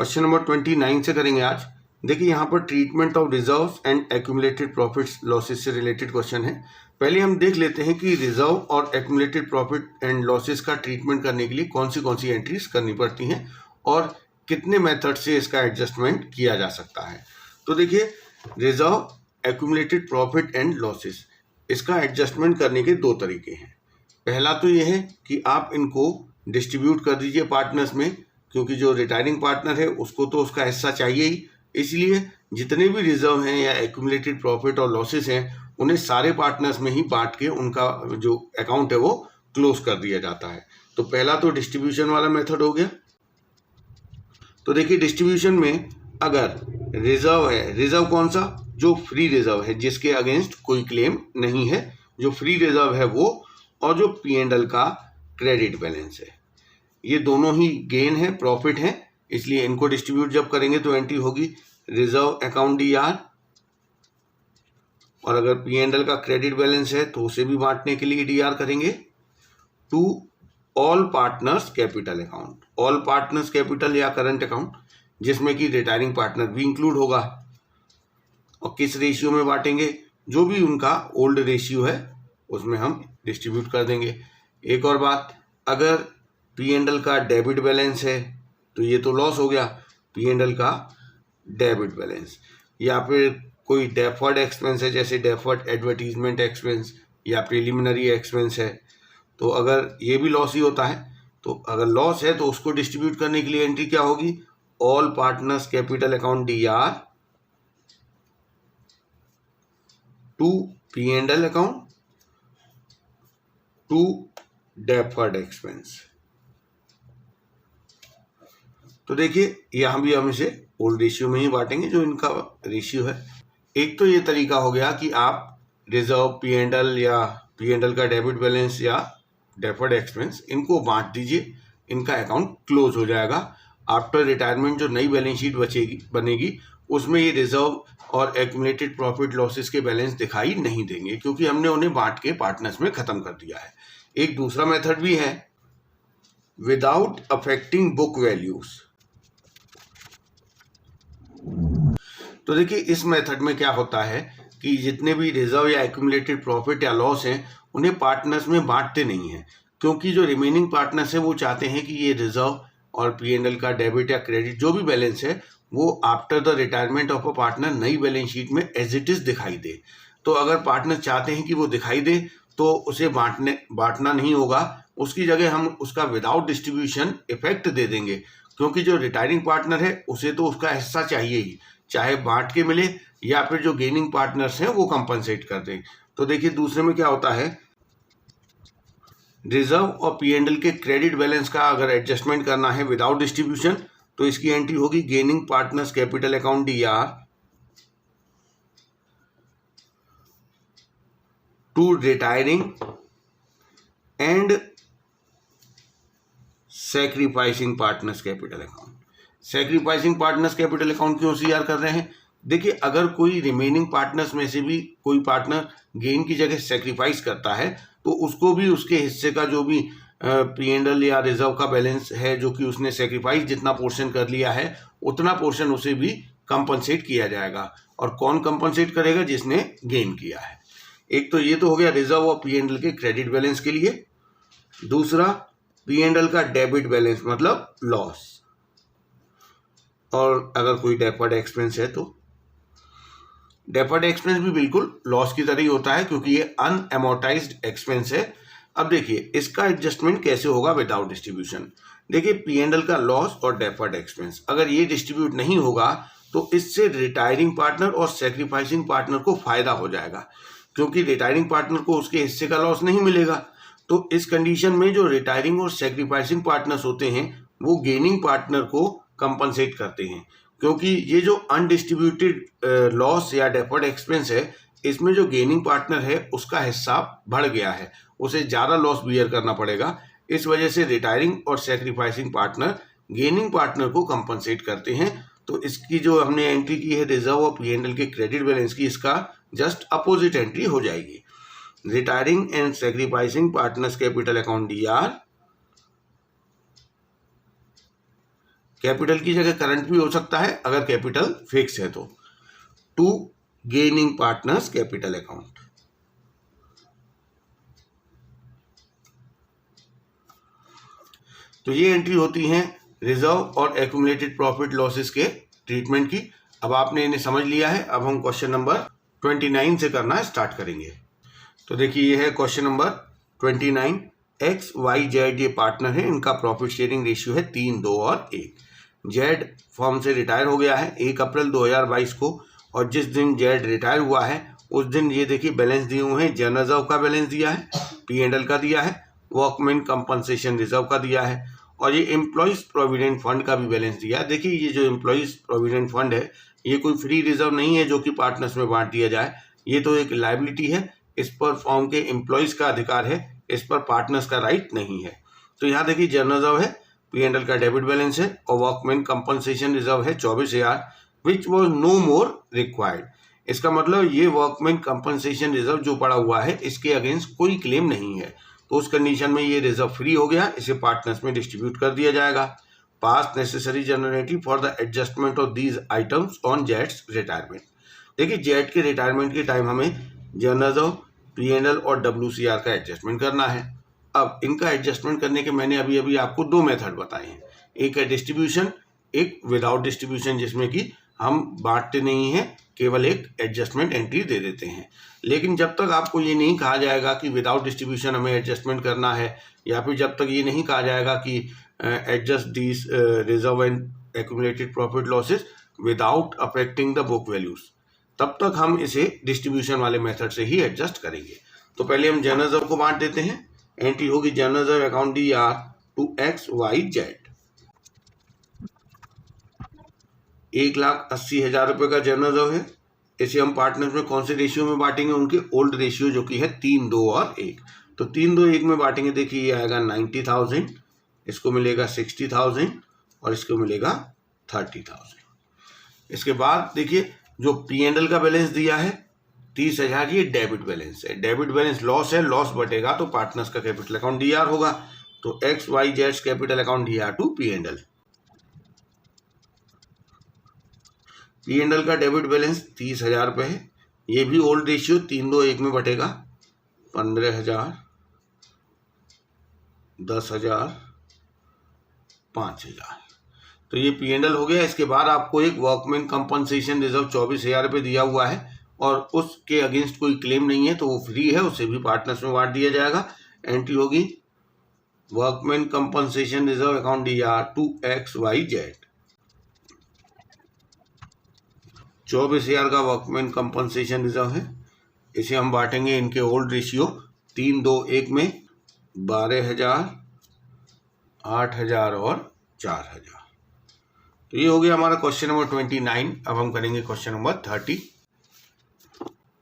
Question number 29 से करेंगे आज। देखिए यहाँ पर treatment of reserves and accumulated profits losses से रिलेटेड क्वेश्चन है। पहले हम देख लेते हैं कि रिजर्व और एक्यूमुलेटेड प्रॉफिट एंड लॉसेस का ट्रीटमेंट करने के लिए कौन सी एंट्रीज करनी पड़ती हैं और कितने मेथड से इसका एडजस्टमेंट किया जा सकता है। तो देखिए reserve, accumulated profit and losses, इसका एडजस्टमेंट करने के दो तरीके हैं। पहला तो ये है कि आप इनको डिस्ट्रीब्यूट कर दीजिए पार्टनर्स में, क्योंकि जो रिटायरिंग पार्टनर है उसको तो उसका हिस्सा चाहिए ही, इसलिए जितने भी रिजर्व हैं या एक्यूमुलेटेड प्रॉफिट और लॉसेस हैं उन्हें सारे पार्टनर्स में ही बांट के उनका जो अकाउंट है वो क्लोज कर दिया जाता है। तो पहला तो डिस्ट्रीब्यूशन वाला मेथड हो गया। तो देखिए डिस्ट्रीब्यूशन में अगर रिजर्व है, रिजर्व कौन सा, जो फ्री रिजर्व है जिसके अगेंस्ट कोई क्लेम नहीं है, जो फ्री रिजर्व है वो, और जो P&L का क्रेडिट बैलेंस है, ये दोनों ही गेन है, प्रॉफिट है, इसलिए इनको डिस्ट्रीब्यूट जब करेंगे तो एंट्री होगी रिजर्व अकाउंट DR, और अगर P&L का क्रेडिट बैलेंस है तो उसे भी बांटने के लिए DR करेंगे to all partners capital account, all partners capital या करंट अकाउंट, जिसमें कि रिटायरिंग पार्टनर भी इंक्लूड होगा। और किस रेशियो में बांटेंगे, जो भी उनका ओल्ड रेशियो है उसमें हम डिस्ट्रीब्यूट कर देंगे। एक और बात, अगर P&L का डेबिट बैलेंस है तो ये तो लॉस हो गया, P&L का डेबिट बैलेंस, या फिर कोई डेफर्ड एक्सपेंस है जैसे डेफर्ड एडवर्टीजमेंट एक्सपेंस या प्रिलिमिनरी एक्सपेंस है, तो अगर ये भी लॉस ही होता है, तो अगर लॉस है तो उसको डिस्ट्रीब्यूट करने के लिए एंट्री क्या होगी, all partners capital account DR to P&L account to deferred expense. तो देखिए यहाँ भी हम इसे ओल्ड रेशियो में ही बांटेंगे जो इनका रेशियो है। एक तो ये तरीका हो गया कि आप रिजर्व, P&L या P&L का डेबिट बैलेंस या डेफर्ड एक्सपेंस इनको बांट दीजिए, इनका अकाउंट क्लोज हो जाएगा। आफ्टर रिटायरमेंट जो नई बैलेंस शीट बनेगी उसमें ये रिजर्व और एक्यूमुलेटेड प्रॉफिट लॉसेस के बैलेंस दिखाई नहीं देंगे, क्योंकि हमने उन्हें बांट के पार्टनर्स में खत्म कर दिया है। एक दूसरा मेथड भी है, विदाउट अफेक्टिंग बुक वैल्यूज। तो देखिए इस मेथड में क्या होता है कि जितने भी रिजर्व या एक्यूमुलेटेड प्रॉफिट या लॉस हैं उन्हें पार्टनर्स में बांटते नहीं हैं, क्योंकि जो रिमेनिंग पार्टनर्स हैं वो चाहते हैं कि ये रिजर्व और P&L का डेबिट या क्रेडिट जो भी बैलेंस है वो after the retirement of a partner नई बैलेंस शीट में एज इट इज दिखाई दे। तो अगर पार्टनर चाहते हैं कि वो दिखाई दे तो उसे बांटना नहीं होगा, उसकी जगह हम उसका विदाउट डिस्ट्रीब्यूशन इफेक्ट दे देंगे, क्योंकि जो रिटायरिंग पार्टनर है उसे तो उसका हिस्सा चाहिए ही, चाहे बांट के मिले या फिर जो गेनिंग पार्टनर्स हैं वो कंपनसेट कर दें। तो देखिए दूसरे में क्या होता है, रिजर्व और P&L के क्रेडिट बैलेंस का अगर एडजस्टमेंट करना है विदाउट डिस्ट्रीब्यूशन तो इसकी एंट्री होगी gaining partners capital account DR to retiring and sacrificing partners capital account. Sacrificing partners capital account क्यों CR कर रहे हैं, देखिए अगर कोई रिमेनिंग पार्टनर्स में से भी कोई पार्टनर गेन की जगह सैक्रिफाइस करता है तो उसको भी उसके हिस्से का जो भी P&L या रिजर्व का बैलेंस है जो कि उसने सैक्रिफाइस जितना पोर्शन कर लिया है उतना पोर्शन उसे भी कंपनसेट किया जाएगा। और कौन कंपनसेट करेगा, जिसने गेन किया है। एक तो ये तो हो गया रिजर्व और P&L के क्रेडिट बैलेंस के लिए। दूसरा P&L का डेबिट बैलेंस मतलब लॉस, और अगर कोई डेफर्ड एक्सपेंस है तो डेफर्ड एक्सपेंस भी बिल्कुल लॉस की तरह ही होता है, क्योंकि ये अनएमोर्टाइज्ड एक्सपेंस है। अब देखिए इसका एडजस्टमेंट कैसे होगा विदाउट डिस्ट्रीब्यूशन। देखिए P&L का लॉस और डेफर्ड एक्सपेंस अगर ये डिस्ट्रीब्यूट नहीं होगा तो इससे रिटायरिंग पार्टनर और सैक्रिफाइसिंग पार्टनर को फायदा हो जाएगा, क्योंकि रिटायरिंग पार्टनर को उसके हिस्से का लॉस नहीं मिलेगा। तो इस कंडीशन में जो रिटायरिंग और सैक्रिफाइसिंग पार्टनर्स होते हैं वो गेनिंग पार्टनर को कंपनसेट करते हैं, क्योंकि ये जो अनडिस्ट्रीब्यूटेड लॉस या डेफर्ड एक्सपेंस है इसमें जो गेनिंग पार्टनर है उसका हिस्सा बढ़ गया है, उसे ज़्यादा लॉस बियर करना पड़ेगा। इस वजह से रिटायरिंग और सैक्रिफाइसिंग पार्टनर गेनिंग पार्टनर को कंपनसेट करते हैं। तो इसकी जो हमने एंट्री की है रिजर्व और P&L के क्रेडिट बैलेंस की, इसका जस्ट अपोजिट एंट्री हो जाएगी। Retiring and sacrificing partners capital account DR capital की जगह करंट भी हो सकता है अगर कैपिटल फिक्स है तो। To gaining partners capital account. तो ये एंट्री होती हैं रिजर्व और एक्यूमुलेटेड प्रॉफिट लॉसेस के ट्रीटमेंट की। अब आपने इन्हें समझ लिया है। अब हम क्वेश्चन नंबर 29 से करना स्टार्ट करेंगे। तो देखिए ये है question number 29। X Y Z ये पार्टनर है, इनका प्रॉफिट शेयरिंग रेशियो है 3, 2 और 1। जेड फर्म से रिटायर हो गया है 1 अप्रैल 2022 को, और जिस दिन जेड रिटायर हुआ है उस दिन ये देखिए बैलेंस दिए हुए हैं। जनरल रिजर्व का बैलेंस दिया है, P&L का दिया है, वर्कमैन कंपनसेशन रिजर्व का दिया है, और ये एम्प्लॉइज प्रोविडेंट फंड का भी बैलेंस दिया है। देखिए ये जो एम्प्लॉइज प्रोविडेंट फंड है ये कोई फ्री रिजर्व नहीं है जो कि पार्टनर्स में बांट दिया जाए, ये तो एक लायबिलिटी है। इस पर फर्म के एम्प्लॉइज का अधिकार है, इस पर पार्टनर्स का राइट नहीं है। तो यहाँ देखिए जनरल रिजर्व है, P&L का डेबिट बैलेंस है, और वर्कमैन कंपनसेशन रिजर्व है 24,000, which was no more required. इसका मतलब ये वर्कमैन कंपनसेशन रिजर्व जो पड़ा हुआ है इसके अगेंस्ट कोई क्लेम नहीं है, तो उस कंडीशन में ये रिजर्व फ्री हो गया, इसे पार्टनर्स में डिस्ट्रीब्यूट कर दिया जाएगा। पास necessary generative for the adjustment of these items on Jades retirement. देखिए जेड के रिटायरमेंट के टाइम हमें जनरल रिजर्व, P&L और WCR का एडजस्टमेंट करना है। अब इनका एडजस्टमेंट करने के मैंने अभी अभी आपको 2 मेथड बताए हैं, एक है डिस्ट्रीब्यूशन, एक विदाउट डिस्ट्रीब्यूशन, जिसमें कि हम बांटते नहीं हैं, केवल एक एडजस्टमेंट एंट्री दे देते हैं। लेकिन जब तक आपको ये नहीं कहा जाएगा कि विदाउट डिस्ट्रीब्यूशन हमें एडजस्टमेंट करना है, या फिर जब तक ये नहीं कहा जाएगा कि adjust this reserve and accumulated profit losses without affecting the book values, तब तक हम इसे डिस्ट्रीब्यूशन वाले मेथड से ही एडजस्ट करेंगे। तो पहले हम जनरल रिजर्व को बांट देते हैं। एंट्री होगी general reserve account DR to X Y Z. 1,80,000 रुपये का जनरल रिजर्व है, इसे हम पार्टनर्स में कौन से रेशियो में बांटेंगे, उनके ओल्ड रेशियो जो कि है 3, 2 और 1। तो 3, 2, 1 में बांटेंगे। देखिए ये आएगा 90,000, इसको मिलेगा 60,000 और इसको मिलेगा 30,000। इसके बाद देखिए जो P&L का बैलेंस दिया है 30,000, ये डेबिट बैलेंस है। डेबिट बैलेंस लॉस है, लॉस बटेगा तो पार्टनर्स का कैपिटल अकाउंट DR होगा। तो X Y Z capital account DR to P&L। P&L का डेबिट बैलेंस 30,000 रुपये है, ये भी ओल्ड रेशियो 3, 2, 1 में बटेगा। 15,000, 10,000, 5,000। तो ये P&L हो गया। इसके बाद आपको एक वर्कमैन कंपनसेशन रिजर्व 24,000 रुपये दिया हुआ है, और उसके अगेंस्ट कोई क्लेम नहीं है, तो वो फ्री है, उसे भी पार्टनर्स में बांट दिया जाएगा। एंट्री होगी workman compensation reserve account DR to X Y Z. 24,000 का वर्कमैन कंपनसेशन रिजर्व है, इसे हम बांटेंगे इनके ओल्ड रेशियो 3, 2, 1 में। 12,000, 8,000 और 4,000। तो ये हो गया हमारा क्वेश्चन नंबर 29। अब हम करेंगे क्वेश्चन नंबर 30।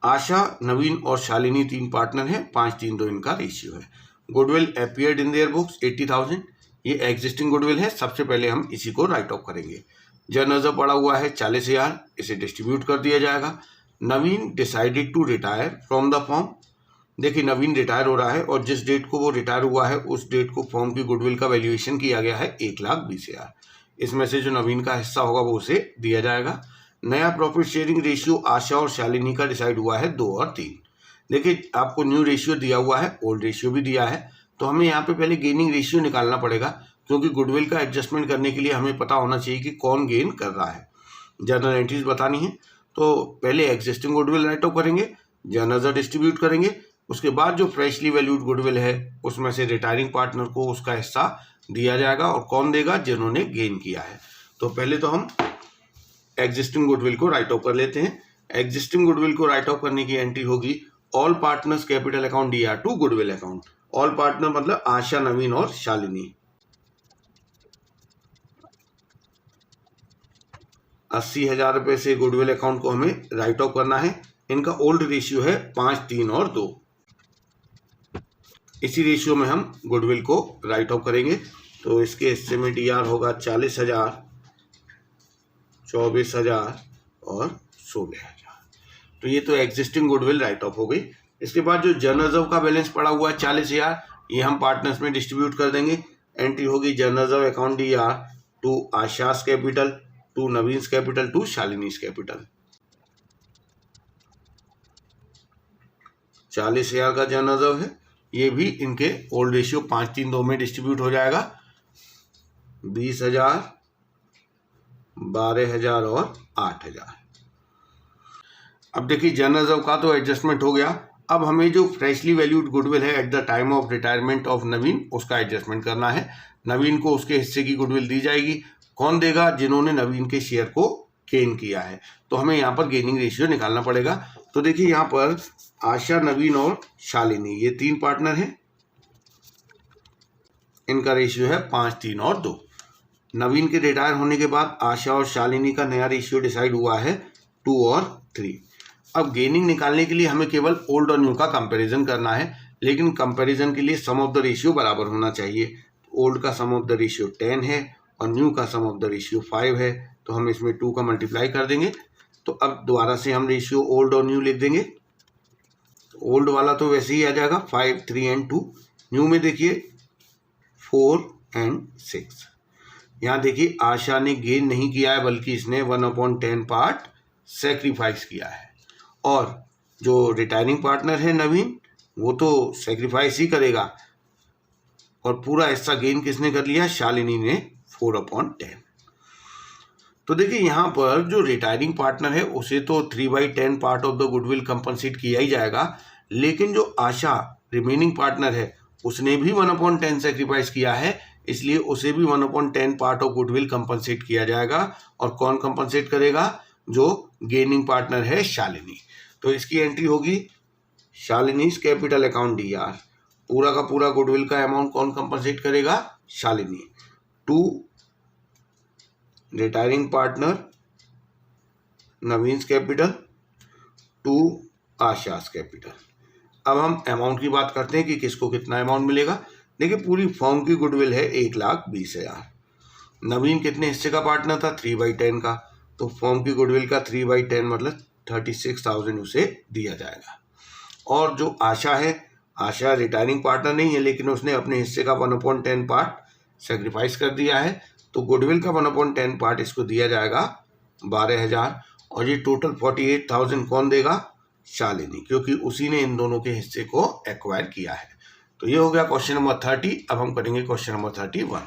आशा, नवीन और शालिनी 3 पार्टनर हैं, 5, 3, 2 इनका रेशियो है। Goodwill appeared in their books 80,000, ये एग्जिस्टिंग गुडविल है। सबसे पहले हम इसी को राइट ऑफ करेंगे। जनरल रिजर्व पड़ा हुआ है 40,000, इसे डिस्ट्रीब्यूट कर दिया जाएगा। Naveen decided to retire from the firm. देखिए नवीन रिटायर हो रहा है, और जिस डेट को वो रिटायर हुआ है उस डेट को फर्म की गुडविल का वैल्यूएशन किया गया है 1,20,000। इसमें से जो नवीन का हिस्सा होगा वो उसे दिया जाएगा। नया प्रॉफिट शेयरिंग रेशियो आशा और शालिनी का डिसाइड हुआ है 2 और 3। देखिए आपको न्यू रेशियो दिया हुआ है, ओल्ड रेशियो भी दिया है, तो हमें यहाँ पे पहले गेनिंग रेशियो निकालना पड़ेगा, क्योंकि गुडविल का एडजस्टमेंट करने के लिए हमें पता होना चाहिए कि कौन गेन कर रहा है। जर्नल एंट्रीज बतानी है, तो पहले एग्जिस्टिंग गुडविल राइट ऑफ करेंगे, जर्नल रिजर्व डिस्ट्रीब्यूट करेंगे, उसके बाद जो फ्रेशली वैल्यूड गुडविल है उसमें से रिटायरिंग पार्टनर को उसका हिस्सा दिया जाएगा। और कौन देगा, जिन्होंने गेन किया है। तो पहले तो हम एग्जिस्टिंग गुडविल को राइट ऑफ कर लेते हैं। एग्जिस्टिंग गुडविल को राइट ऑफ करने की एंट्री होगी all partners capital account DR to goodwill account. All partner मतलब आशा, नवीन और शालिनी। 80,000 रुपये से गुडविल अकाउंट को हमें राइट ऑफ करना है। इनका ओल्ड रेशियो है 5, 3 और 2। इसी रेशियो में हम गुडविल को राइट ऑफ करेंगे। तो इसके हिस्से में DR होगा 40,000, 24,000 और 16,000। तो ये तो एग्जिस्टिंग गुडविल राइट ऑफ हो गई। इसके बाद जो जनरल रिजर्व का बैलेंस पड़ा हुआ है 40,000, ये हम पार्टनर्स में डिस्ट्रीब्यूट कर देंगे। एंट्री होगी general reserve account DR to Asha's capital, to Naveen's capital, to Shalini's capital. 40,000 का जनरल रिजर्व है, ये भी इनके ओल्ड रेशियो 5-3-2 में डिस्ट्रीब्यूट हो जाएगा। 20,000, 12,000 और 8,000। अब देखिए जनरल रिजर्व का तो एडजस्टमेंट हो गया, अब हमें जो फ्रेशली वैल्यूड गुडविल है at the time of retirement of Naveen, उसका एडजस्टमेंट करना है। नवीन को उसके हिस्से की गुडविल दी जाएगी। कौन देगा? जिन्होंने नवीन के शेयर को गेन किया है। तो हमें यहाँ पर गेनिंग रेशियो निकालना पड़ेगा। तो देखिए यहाँ पर आशा, नवीन और शालिनी, ये 3 पार्टनर हैं। इनका रेशियो है 5, 3 और 2। नवीन के रिटायर होने के बाद आशा और शालिनी का नया रेशियो डिसाइड हुआ है 2 और 3। अब गेनिंग निकालने के लिए हमें केवल ओल्ड और न्यू का कंपैरिजन करना है, लेकिन कंपैरिजन के लिए सम ऑफ द रेशियो बराबर होना चाहिए। ओल्ड का सम ऑफ द रेशियो 10 है और न्यू का सम ऑफ द रेशियो 5 है, तो हम इसमें 2 का मल्टीप्लाई कर देंगे। तो अब दोबारा से हम रेशियो ओल्ड और न्यू लिख देंगे। ओल्ड वाला तो वैसे ही आ जाएगा 5, 3 एंड 2। न्यू में देखिए 4 एंड 6। यहाँ देखिए आशा ने गेन नहीं किया है, बल्कि इसने 1/10 पार्ट सेक्रीफाइस किया है। और जो रिटायरिंग पार्टनर है नवीन, वो तो सेक्रीफाइस ही करेगा। और पूरा हिस्सा गेन किसने कर लिया? शालिनी ने 4/10। तो देखिए यहाँ पर जो रिटायरिंग पार्टनर है उसे तो 3/10 part of the goodwill compensate किया ही जाएगा, लेकिन जो आशा रिमेनिंग पार्टनर है उसने भी 1/10 सेक्रीफाइस किया है, इसलिए उसे भी 1/10 पार्ट ऑफ गुडविल कंपनसेट किया जाएगा। और कौन कंपनसेट करेगा? जो गेनिंग पार्टनर है शालिनी। तो इसकी एंट्री होगी शालिनीज कैपिटल अकाउंट DR। पूरा का पूरा गुडविल का अमाउंट कौन कंपनसेट करेगा? Shalini. To retiring partner Naveen's capital, to Asha's capital. अब हम अमाउंट की बात करते हैं कि किसको कितना अमाउंट मिलेगा। देखिए पूरी फर्म की गुडविल है 1,20,000। नवीन कितने हिस्से का पार्टनर था? 3/10 का। तो फर्म की गुडविल का 3/10 मतलब 36,000 उसे दिया जाएगा। और जो आशा है, आशा रिटायरिंग पार्टनर नहीं है, लेकिन उसने अपने हिस्से का 1/10 पार्ट सेक्रीफाइस कर दिया है, तो गुडविल का 1/10 पार्ट इसको दिया जाएगा 12,000। और ये टोटल 48,000 कौन देगा? शालिनी, क्योंकि उसी ने इन दोनों के हिस्से को एक्वायर किया है। तो ये हो गया क्वेश्चन नंबर 30। अब हम करेंगे क्वेश्चन नंबर 31।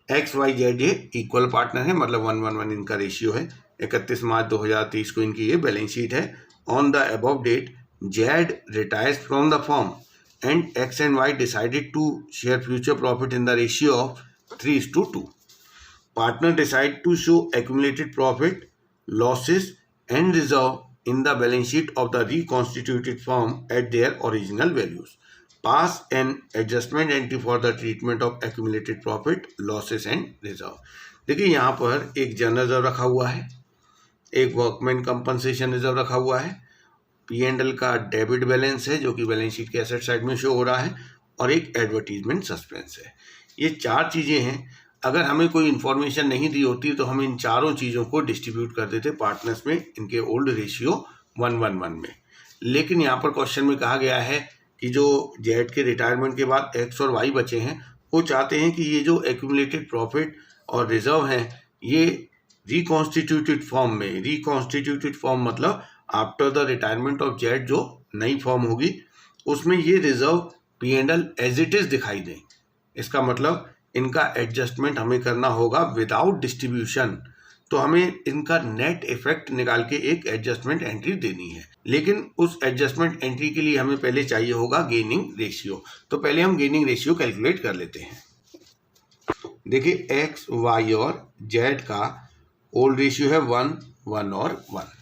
XYZ ये इक्वल पार्टनर है, मतलब 1:1 इनका रेशियो है। 31 मार्च 2023 को इनकी ये बैलेंस शीट है। On the above date Z retires from the firm and X and Y decided to share future profit in the ratio of 3:2. Partner decide to show accumulated profit, losses and reserve in the balance sheet of the reconstituted firm at their original values. Pass an adjustment entry for the treatment of accumulated profit, losses and reserve. देखिए यहाँ पर एक general reserve रखा हुआ है, एक workman compensation reserve रखा हुआ है, P&L का डेबिट बैलेंस है जो कि बैलेंस शीट के एसेट साइड में शो हो रहा है, और एक एडवर्टीजमेंट सस्पेंस है। ये 4 चीज़ें हैं। अगर हमें कोई इन्फॉर्मेशन नहीं दी होती तो हम इन चारों चीज़ों को डिस्ट्रीब्यूट कर देते पार्टनर्स में इनके ओल्ड रेशियो 1:1 में। लेकिन यहाँ पर क्वेश्चन में कहा गया है कि जो जेड के रिटायरमेंट के बाद X और Y बचे हैं, वो चाहते हैं कि ये जो एक्यूमुलेटेड प्रॉफिट और रिजर्व हैं ये रिकॉन्स्टिट्यूटेड फॉर्म में, रिकॉन्स्टिट्यूटेड फॉर्म मतलब after the retirement of Z जो नई फॉर्म होगी उसमें ये reserve P&L as it is दिखाई दें। इसका मतलब इनका एडजस्टमेंट हमें करना होगा विदाउट डिस्ट्रीब्यूशन। तो हमें इनका नेट इफेक्ट निकाल के एक एडजस्टमेंट एंट्री देनी है, लेकिन उस एडजस्टमेंट एंट्री के लिए हमें पहले चाहिए होगा गेनिंग रेशियो। तो पहले हम गेनिंग रेशियो कैलकुलेट कर लेते हैं। देखिए X, Y और Z का ओल्ड रेशियो है 1, 1 और 1।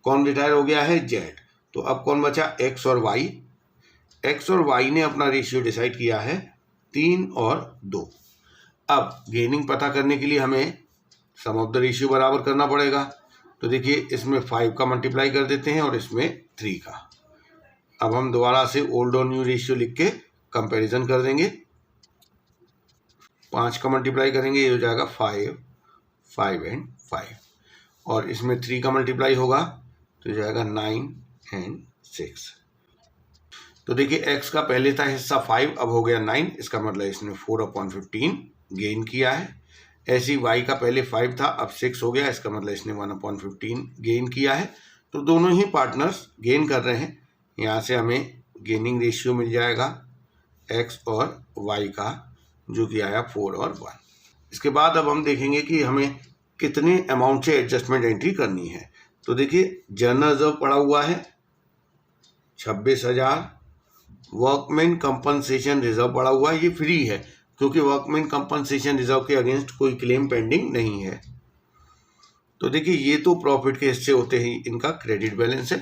कौन रिटायर हो गया है? जेड। तो अब कौन बचा? X और Y। X और Y ने अपना रेशियो डिसाइड किया है 3 और 2। अब गेनिंग पता करने के लिए हमें सम ऑफ द रेशियो बराबर करना पड़ेगा। तो देखिए इसमें 5 का मल्टीप्लाई कर देते हैं और इसमें 3 का। अब हम दोबारा से ओल्ड और न्यू रेशियो लिख के कंपैरिजन कर देंगे। 5 का मल्टीप्लाई करेंगे, ये हो जाएगा 5, 5 एंड 5। और इसमें 3 का मल्टीप्लाई होगा तो हो जाएगा 9 एंड 6। तो देखिए x का पहले था हिस्सा 5, अब हो गया 9। इसका मतलब इसने 4/15 गेन किया है। ऐसे ही वाई का पहले 5 था, अब 6 हो गया, इसका मतलब इसने 1/15 गेन किया है। तो दोनों ही पार्टनर्स गेन कर रहे हैं। यहाँ से हमें गेनिंग रेशियो मिल जाएगा एक्स और वाई का, जो कि आया 4 और 1। इसके बाद अब हम देखेंगे कि हमें कितने अमाउंट से एडजस्टमेंट एंट्री करनी है। तो देखिए, जनरल रिजर्व पड़ा हुआ है 26,000, वर्कमैन कंपनसेशन रिजर्व पड़ा हुआ है, ये फ्री है क्योंकि वर्कमैन कंपनसेशन रिजर्व के अगेंस्ट कोई क्लेम पेंडिंग नहीं है। तो देखिए, ये तो प्रॉफिट के हिस्से होते ही इनका क्रेडिट बैलेंस है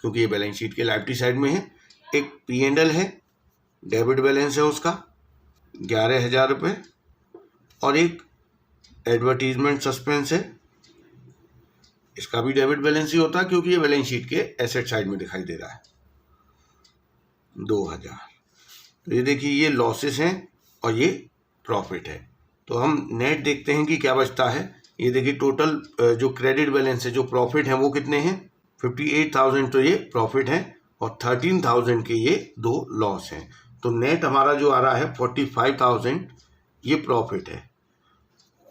क्योंकि ये बैलेंस शीट के लायबिलिटी साइड में है। एक P&L है, डेबिट बैलेंस है उसका 11,000 रुपये, और एक एडवर्टीजमेंट सस्पेंस है, इसका भी डेबिट बैलेंस ही होता है क्योंकि ये बैलेंस शीट के एसेट साइड में दिखाई दे रहा है 2,000। तो ये देखिए, ये लॉसेस हैं और ये प्रॉफिट है। तो हम नेट देखते हैं कि क्या बचता है। ये देखिए, टोटल जो क्रेडिट बैलेंस है, जो प्रॉफिट है वो कितने हैं 58,000, तो ये प्रॉफिट है, और 13,000 के ये 2 लॉस हैं। तो नेट हमारा जो आ रहा है 45,000, ये प्रॉफिट है।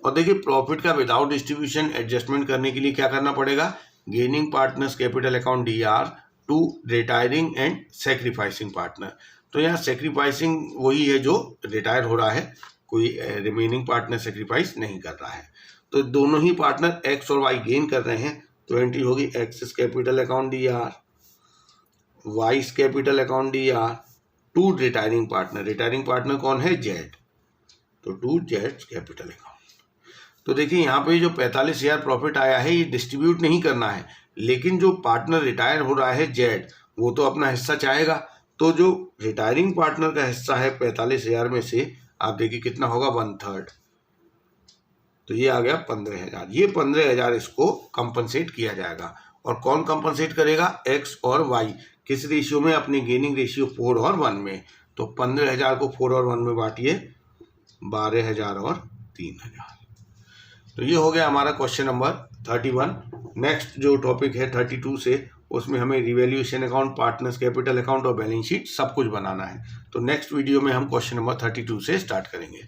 और देखिए, प्रॉफिट का विदाउट डिस्ट्रीब्यूशन एडजस्टमेंट करने के लिए क्या करना पड़ेगा, gaining partners capital account DR to retiring and sacrificing partner. तो यहाँ सेक्रीफाइसिंग वही है जो रिटायर हो रहा है, कोई रिमेनिंग पार्टनर सेक्रीफाइस नहीं कर रहा है। तो दोनों ही पार्टनर एक्स और वाई गेन कर रहे हैं, तो एंट्री होगी X capital account DR, Y capital account DR to retiring partner. Retiring partner कौन है, जेड, तो टू जेड कैपिटल अकाउंट। तो देखिए, यहाँ पे जो 45,000 प्रॉफिट आया है, ये डिस्ट्रीब्यूट नहीं करना है, लेकिन जो पार्टनर रिटायर हो रहा है जेड, वो तो अपना हिस्सा चाहेगा। तो जो रिटायरिंग पार्टनर का हिस्सा है 45,000 में से, आप देखिए कितना होगा 1/3, तो ये आ गया 15,000। ये 15,000 इसको कंपनसेट किया जाएगा। और कौन कंपनसेट करेगा, एक्स और वाई। किस रेशियो में, अपनी गेनिंग रेशियो 4 और 1 में। तो 15,000 को 4 और 1 में बांटिए, 12,000 और 3,000। तो ये हो गया हमारा क्वेश्चन नंबर 31। नेक्स्ट जो टॉपिक है 32 से, उसमें हमें revaluation account, partners capital account और बैलेंस शीट सब कुछ बनाना है। तो नेक्स्ट वीडियो में हम क्वेश्चन नंबर 32 से स्टार्ट करेंगे।